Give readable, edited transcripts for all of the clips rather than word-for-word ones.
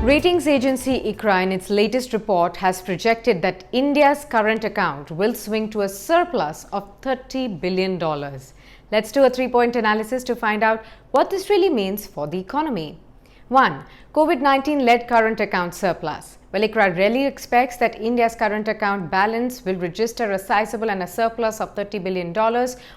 Ratings agency ICRA in its latest report has projected that India's current account will swing to a surplus of $30 billion. Let's do a three-point analysis to find out what this really means for the economy. 1. COVID-19-led current account surplus. Well, ICRA really expects that India's current account balance will register a sizable and a surplus of $30 billion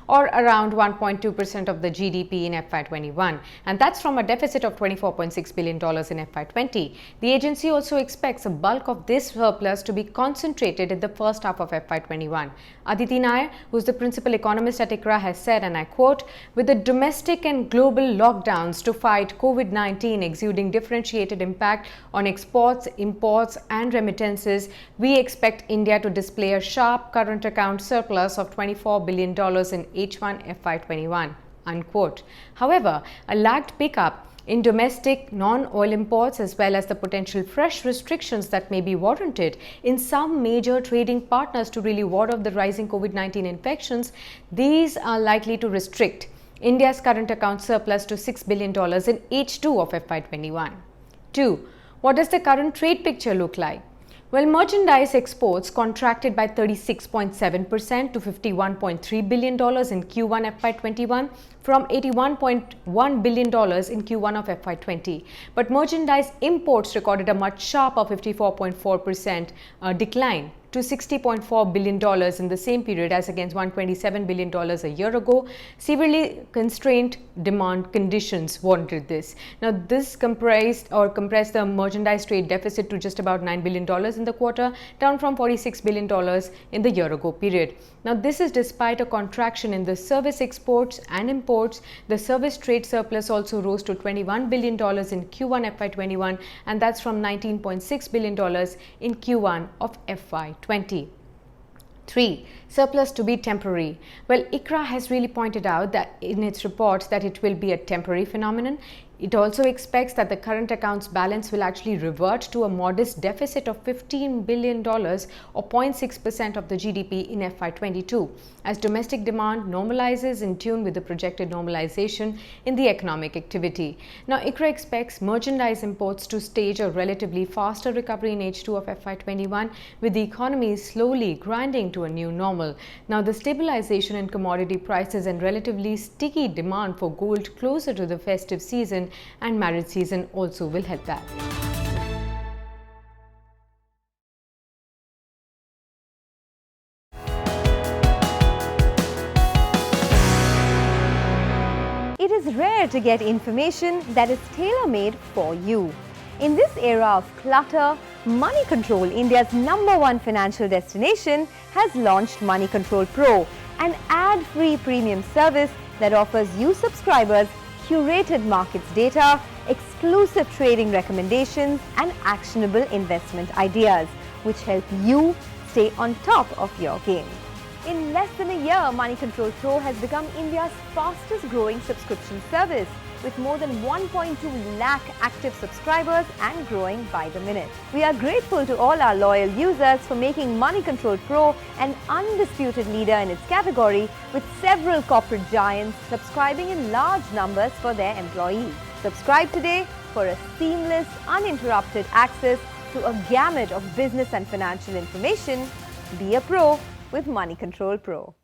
or around 1.2% of the GDP in FY21, and that's from a deficit of $24.6 billion in FY20. The agency also expects a bulk of this surplus to be concentrated in the first half of FY21. Aditi Nair, who's the principal economist at ICRA, has said, and I quote, "With the domestic and global lockdowns to fight COVID-19 exuding differentiated impact on exports, imports, and remittances, we expect India to display a sharp current account surplus of $24 billion in H1 FY21, unquote. However, a lagged pickup in domestic non-oil imports as well as the potential fresh restrictions that may be warranted in some major trading partners to really ward off the rising COVID-19 infections, these are likely to restrict India's current account surplus to $6 billion in H2 of FY21. 2. What does the current trade picture look like? Well, merchandise exports contracted by 36.7% to $51.3 billion in Q1 FY21 from $81.1 billion in Q1 of FY20. But merchandise imports recorded a much sharper 54.4% decline to $60.4 billion in the same period as against $127 billion a year ago. Severely constrained demand conditions warranted this. Now, this compressed the merchandise trade deficit to just about $9 billion in the quarter, down from $46 billion in the year ago period. Now, this is despite a contraction in the service exports and imports. The service trade surplus also rose to $21 billion in Q1 FY21, and that's from $19.6 billion in Q1 of FY20. 3. Surplus to be temporary. Well, ICRA has really pointed out that in its reports that it will be a temporary phenomenon. It also expects that the current accounts balance will actually revert to a modest deficit of $15 billion or 0.6% of the GDP in FY22 as domestic demand normalizes in tune with the projected normalization in the economic activity. Now, ICRA expects merchandise imports to stage a relatively faster recovery in H2 of FY21 with the economy slowly grinding to a new normal. Now, the stabilization in commodity prices and relatively sticky demand for gold closer to the festive season and marriage season also will help that. It is rare to get information that is tailor-made for you. In this era of clutter, Money Control, India's #1 financial destination, has launched Money Control Pro, an ad-free premium service that offers you subscribers curated markets data, exclusive trading recommendations, and actionable investment ideas, which help you stay on top of your game. In less than a year, Money Control Pro has become India's fastest growing subscription service, with more than 1.2 lakh active subscribers and growing by the minute. We are grateful to all our loyal users for making Money Control Pro an undisputed leader in its category, with several corporate giants subscribing in large numbers for their employees. Subscribe today for a seamless, uninterrupted access to a gamut of business and financial information. Be a pro with Money Control Pro.